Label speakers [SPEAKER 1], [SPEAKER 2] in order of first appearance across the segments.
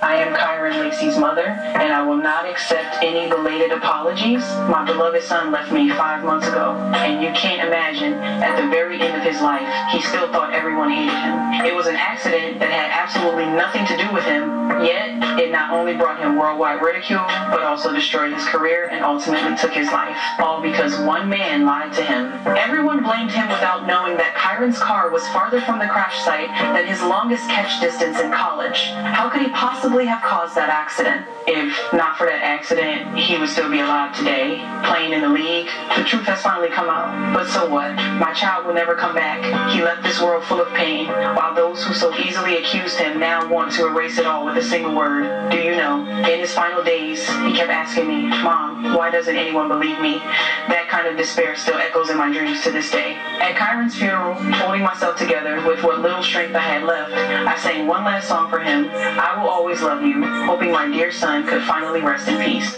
[SPEAKER 1] I am Kyron Lacey's mother, and I will not accept any belated apologies. My beloved son left me 5 months ago, and you can't imagine, at the very end of his life, he still thought everyone hated him. It was an accident that had absolutely nothing to do with him, yet it not only brought him worldwide ridicule, but also destroyed his career and ultimately took his life, all because one man lied to him. Everyone blamed him without knowing that Kyron's car was farther from the crash site than his longest catch distance in college. How could he possibly have caused that accident? If not for that accident, he would still be alive today, playing in the league. The truth has finally come out. But so what? My child will never come back. He left this world full of pain, while those who so easily accused him now want to erase it all with a single word. Do you know? In his final days, he kept asking me, "Mom, why doesn't anyone believe me?" That kind of despair still echoes in my dreams to this day. At Kyron's funeral, holding myself together with what little strength I had left, I sang one last song for him, "I Will Always Love You," hoping my dear son could finally rest in peace.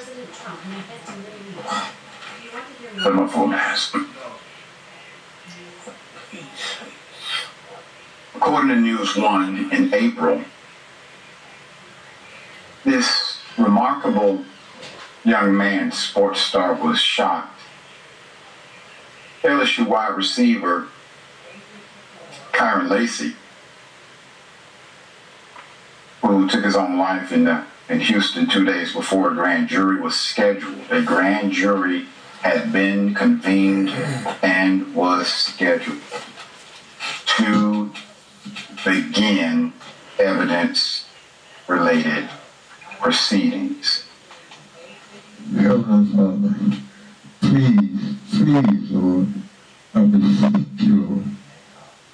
[SPEAKER 2] Put my full mask. According to News One, in April, this remarkable young man, sports star, was shot. LSU wide receiver Kyron Lacey, who took his own life in Houston 2 days before a grand jury was scheduled. A grand jury had been convened and was scheduled to begin evidence-related proceedings.
[SPEAKER 3] Heavenly Father, please, Lord, I beseech you, Lord,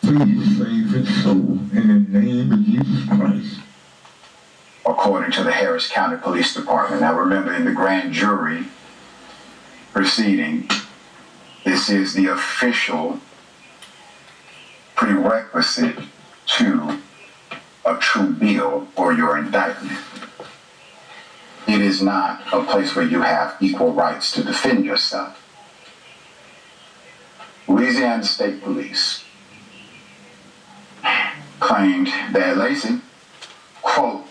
[SPEAKER 3] please save his soul in the name of Jesus Christ.
[SPEAKER 2] According to the Harris County Police Department. Now remember, in the grand jury proceeding, this is the official prerequisite to a true bill or your indictment. It is not a place where you have equal rights to defend yourself. Louisiana State Police claimed that Lacey, quote,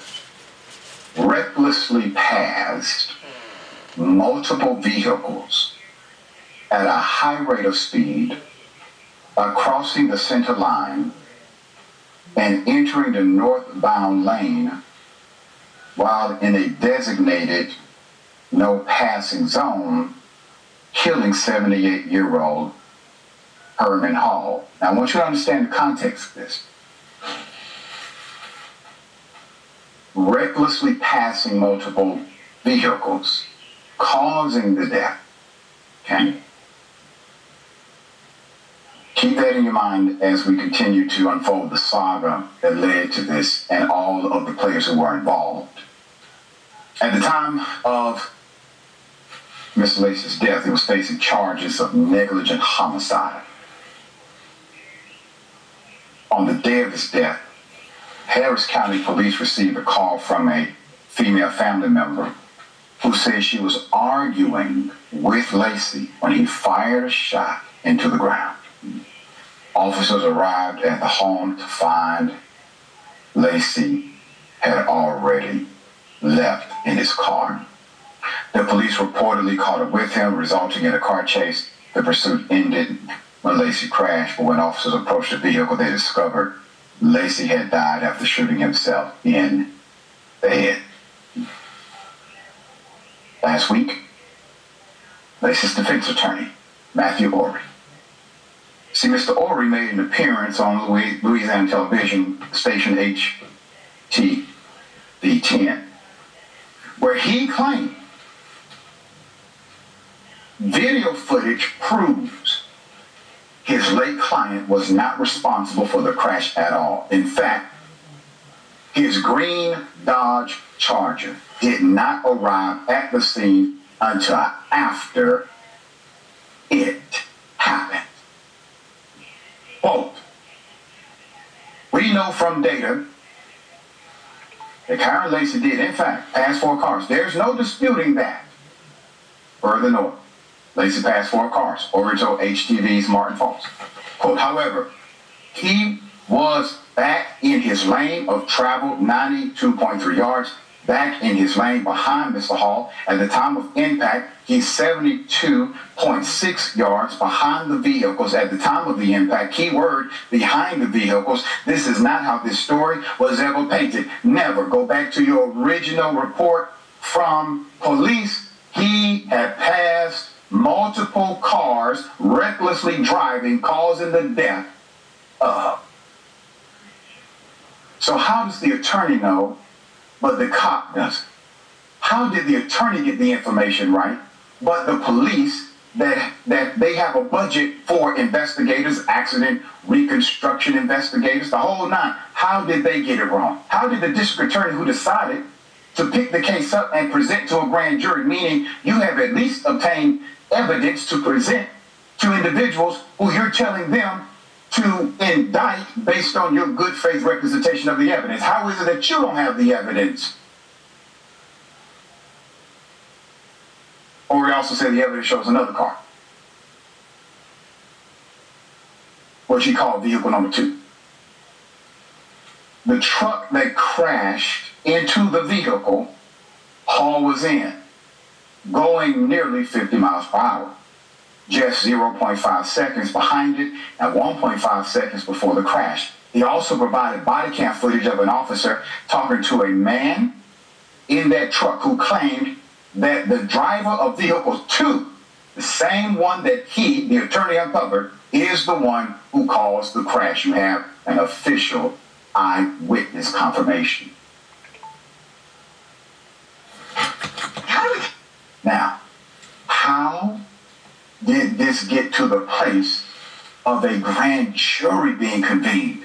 [SPEAKER 2] recklessly passed multiple vehicles at a high rate of speed by crossing the center line and entering the northbound lane while in a designated no passing zone, killing 78-year-old Herman Hall. Now I want you to understand the context of this. Recklessly passing multiple vehicles, causing the death. Okay? Keep that in your mind as we continue to unfold the saga that led to this and all of the players who were involved. At the time of Mr. Lacey's death, he was facing charges of negligent homicide. On the day of his death, Harris County Police received a call from a female family member who said she was arguing with Lacey when he fired a shot into the ground. Officers arrived at the home to find Lacey had already left in his car. The police reportedly caught up with him, resulting in a car chase. The pursuit ended when Lacey crashed, but when officers approached the vehicle, they discovered Lacey had died after shooting himself in the head. Last week, Lacey's defense attorney, Matthew Ory. See, Mr. Ory made an appearance on Louisiana television station HTV10, where he claimed video footage proves his late client was not responsible for the crash at all. In fact, his green Dodge Charger did not arrive at the scene until after it happened. Quote, we know from data that Kyron Lacey did, in fact, pass 4 cars. There's no disputing that. Further north, Lacey passed 4 cars, over to HTV's Martin Falls. Quote, however, he was back in his lane of travel, 92.3 yards, back in his lane behind Mr. Hall. At the time of impact, he's 72.6 yards behind the vehicles at the time of the impact. Keyword, behind the vehicles. This is not how this story was ever painted. Never. Go back to your original report from police. He had passed multiple cars, recklessly driving, causing the death of. So how does the attorney know, but the cop doesn't? How did the attorney get the information right, but the police, that they have a budget for investigators, accident reconstruction investigators, the whole nine? How did they get it wrong? How did the district attorney who decided to pick the case up and present to a grand jury, meaning you have at least obtained evidence to present to individuals who you're telling them to indict based on your good faith representation of the evidence? How is it that you don't have the evidence? Or he also said the evidence shows another car, what she called vehicle number 2. The truck that crashed into the vehicle Hall was in, going nearly 50 miles per hour, just 0.5 seconds behind it and 1.5 seconds before the crash. He also provided body cam footage of an officer talking to a man in that truck who claimed that the driver of vehicle 2, the same one that he, the attorney, uncovered, is the one who caused the crash. You have an official eyewitness confirmation. Now, how did this get to the place of a grand jury being convened?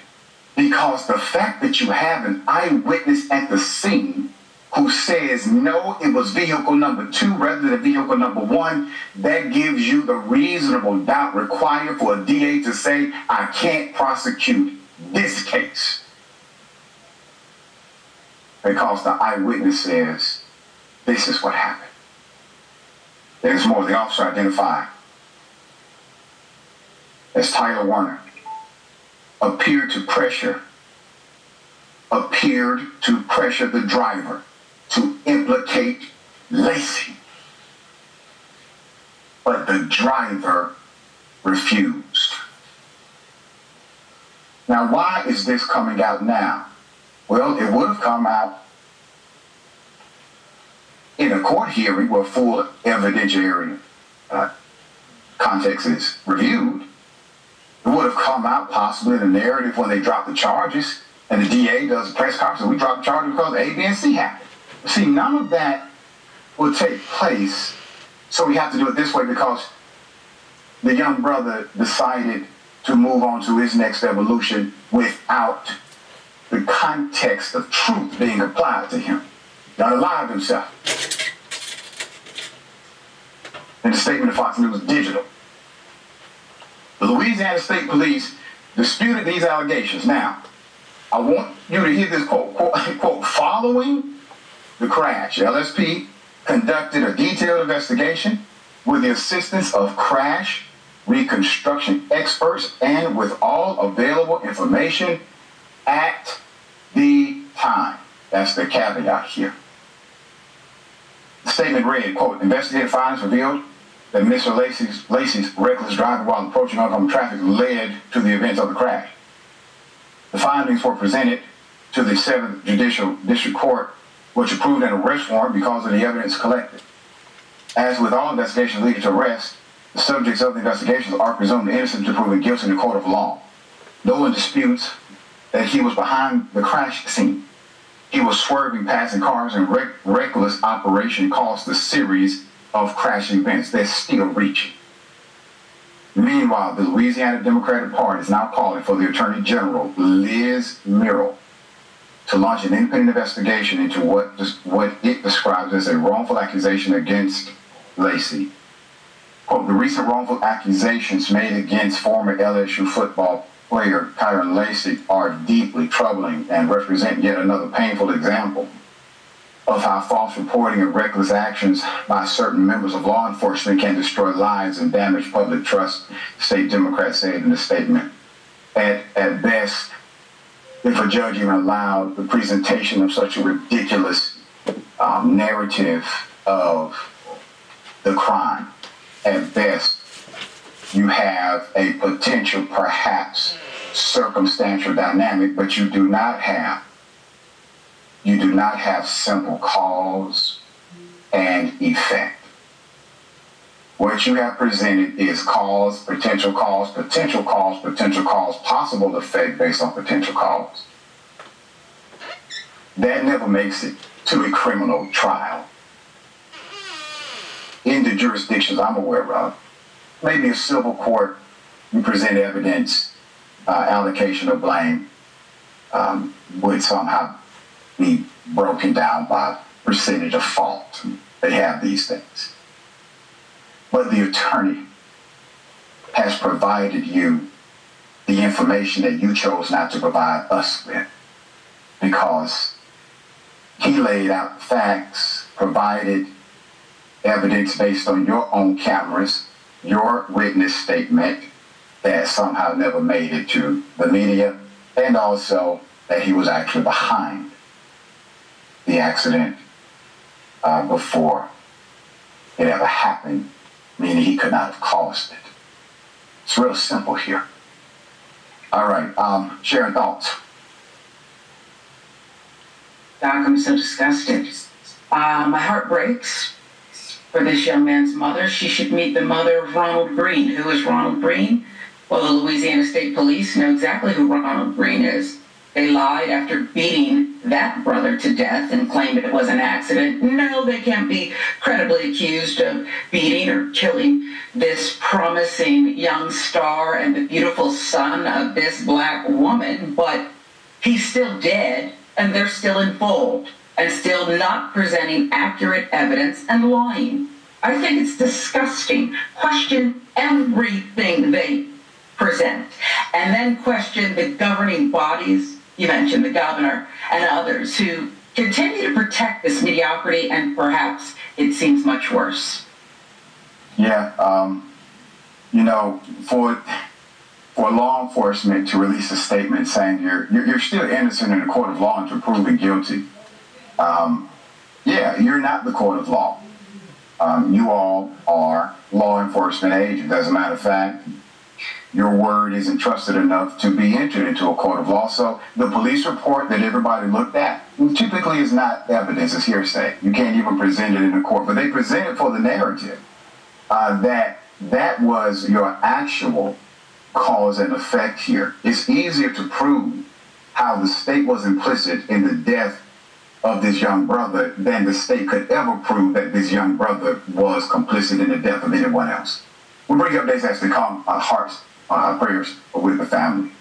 [SPEAKER 2] Because the fact that you have an eyewitness at the scene who says, no, it was vehicle number 2 rather than vehicle number 1, that gives you the reasonable doubt required for a DA to say, I can't prosecute this case. Because the eyewitness says, this is what happened. There's more. The officer identified as Tyler Warner appeared to pressure the driver to implicate Laci. But the driver refused. Now, why is this coming out now? Well, it would have come out in a court hearing where full evidentiary context is reviewed. It would have come out possibly in the narrative when they drop the charges and the DA does a press conference and we drop the charges because A, B, and C happened. See, none of that will take place, so we have to do it this way because the young brother decided to move on to his next evolution without the context of truth being applied to him. Not alive himself. In the statement of Fox News Digital, the Louisiana State Police disputed these allegations. Now, I want you to hear this quote, following the crash, LSP conducted a detailed investigation with the assistance of crash reconstruction experts and with all available information at the time. That's the caveat here. The statement read, quote, investigative findings revealed that Mr. Laci's reckless driving while approaching oncoming traffic led to the events of the crash. The findings were presented to the 7th Judicial District Court, which approved an arrest warrant because of the evidence collected. As with all investigations leading to arrest, the subjects of the investigations are presumed innocent to proven guilty in the court of law. No one disputes that he was behind the crash scene. He was swerving, passing cars, and reckless operation caused a series of crashing events. They're still reaching. Meanwhile, the Louisiana Democratic Party is now calling for the Attorney General, Liz Murrill, to launch an independent investigation into what it describes as a wrongful accusation against Laci. Quote, the recent wrongful accusations made against former LSU football player Kyron Laci are deeply troubling and represent yet another painful example of how false reporting and reckless actions by certain members of law enforcement can destroy lives and damage public trust, state Democrats said in the statement. At best, if a judge even allowed the presentation of such a ridiculous narrative of the crime. At best, you have a potential, perhaps, circumstantial dynamic, but you do not have simple cause and effect. What you have presented is cause, potential cause, possible effect based on potential cause. That never makes it to a criminal trial. In the jurisdictions I'm aware of, maybe a civil court, you present evidence, allocation of blame would somehow be broken down by percentage of fault. They have these things. But the attorney has provided you the information that you chose not to provide us with, because he laid out facts, provided evidence based on your own cameras, your witness statement that somehow never made it to the media, and also that he was actually behind the accident before it ever happened, meaning he could not have caused it. It's real simple here. All right, sharing thoughts.
[SPEAKER 1] Doc, I'm so disgusted. My heart breaks for this young man's mother. She should meet the mother of Ronald Breen. Who is Ronald Breen? Well, the Louisiana State Police know exactly who Ronald Breen is. They lied after beating that brother to death and claimed it was an accident. No, they can't be credibly accused of beating or killing this promising young star and the beautiful son of this black woman, but he's still dead and they're still involved and still not presenting accurate evidence and lying. I think it's disgusting. Question everything they present and then question the governing bodies. You mentioned the governor and others who continue to protect this mediocrity, and perhaps it seems much worse.
[SPEAKER 2] Yeah, for law enforcement to release a statement saying you're still innocent in a court of law until proven guilty, you're not the court of law. You all are law enforcement agents. As a matter of fact, your word isn't trusted enough to be entered into a court of law. So the police report that everybody looked at typically is not evidence, it's hearsay. You can't even present it in a court, but they present it for the narrative that was your actual cause and effect here. It's easier to prove how the state was implicit in the death of this young brother than the state could ever prove that this young brother was complicit in the death of anyone else. We bring up days as to come our hearts, our prayers with the family.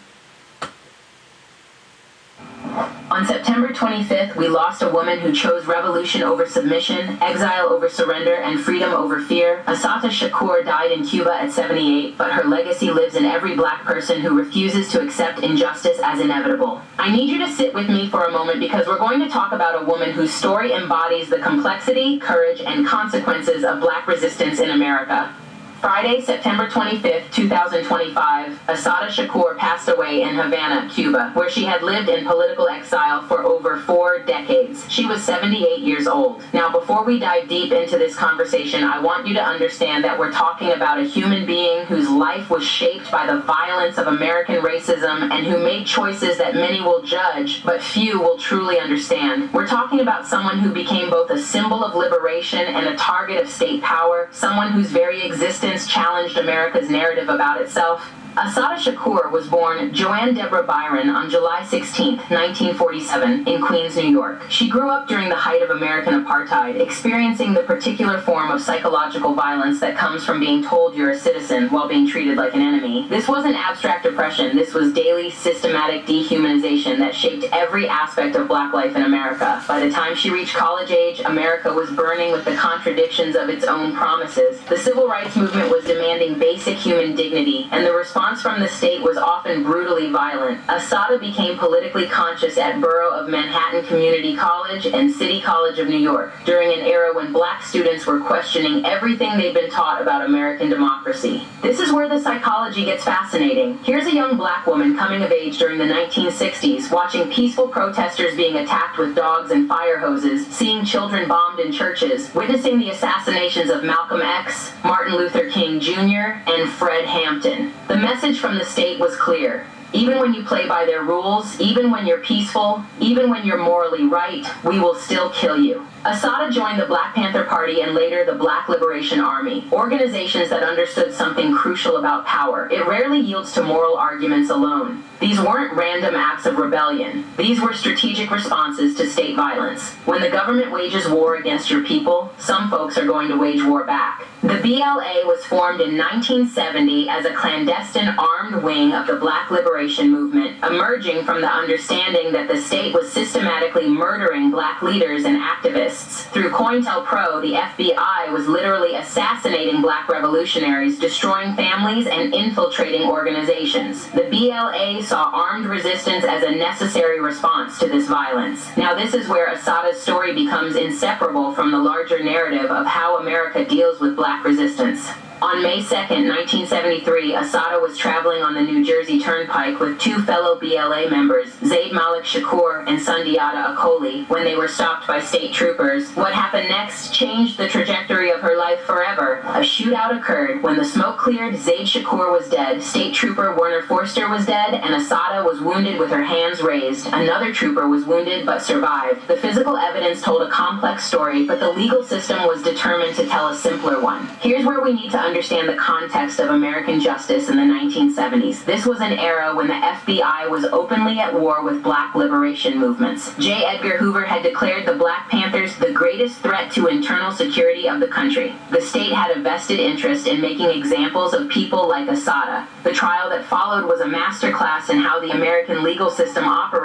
[SPEAKER 4] On September 25th, we lost a woman who chose revolution over submission, exile over surrender, and freedom over fear. Assata Shakur died in Cuba at 78, but her legacy lives in every black person who refuses to accept injustice as inevitable. I need you to sit with me for a moment because we're going to talk about a woman whose story embodies the complexity, courage, and consequences of black resistance in America. Friday, September 25th, 2025, Assata Shakur passed away in Havana, Cuba, where she had lived in political exile for over 4 decades. She was 78 years old. Now, before we dive deep into this conversation, I want you to understand that we're talking about a human being whose life was shaped by the violence of American racism and who made choices that many will judge, but few will truly understand. We're talking about someone who became both a symbol of liberation and a target of state power, someone whose very existence challenged America's narrative about itself. Assata Shakur was born Joanne Deborah Byron on July 16, 1947, in Queens, New York. She grew up during the height of American apartheid, experiencing the particular form of psychological violence that comes from being told you're a citizen while being treated like an enemy. This wasn't abstract oppression. This was daily, systematic dehumanization that shaped every aspect of black life in America. By the time she reached college age, America was burning with the contradictions of its own promises. The civil rights movement was demanding basic human dignity, and the response response from the state was often brutally violent. Assata became politically conscious at Borough of Manhattan Community College and City College of New York during an era when black students were questioning everything they'd been taught about American democracy. This is where the psychology gets fascinating. Here's a young black woman coming of age during the 1960s, watching peaceful protesters being attacked with dogs and fire hoses, seeing children bombed in churches, witnessing the assassinations of Malcolm X, Martin Luther King Jr., and Fred Hampton. The message from the state was clear. Even when you play by their rules, even when you're peaceful, even when you're morally right, we will still kill you. Assata joined the Black Panther Party and later the Black Liberation Army, organizations that understood something crucial about power. It rarely yields to moral arguments alone. These weren't random acts of rebellion. These were strategic responses to state violence. When the government wages war against your people, some folks are going to wage war back. The BLA was formed in 1970 as a clandestine armed wing of the Black Liberation Movement, emerging from the understanding that the state was systematically murdering black leaders and activists. Through COINTELPRO, the FBI was literally assassinating black revolutionaries, destroying families, and infiltrating organizations. The BLA saw armed resistance as a necessary response to this violence. Now this is where Assata's story becomes inseparable from the larger narrative of how America deals with black resistance. On May 2, 1973, Assata was traveling on the New Jersey Turnpike with two fellow BLA members, Zaid Malik Shakur and Sundiata Acoli, when they were stopped by state troopers. What happened next changed the trajectory of her life forever. A shootout occurred. When the smoke cleared, Zaid Shakur was dead, State Trooper Werner Forster was dead, and Assata was wounded with her hands raised. Another trooper was wounded but survived. The physical evidence told a complex story, but the legal system was determined to tell a simpler one. Here's where we need to understand the context of American justice in the 1970s. This was an era when the FBI was openly at war with black liberation movements. J. Edgar Hoover had declared the Black Panthers the greatest threat to internal security of the country. The state had a vested interest in making examples of people like Assata. The trial that followed was a masterclass in how the American legal system operates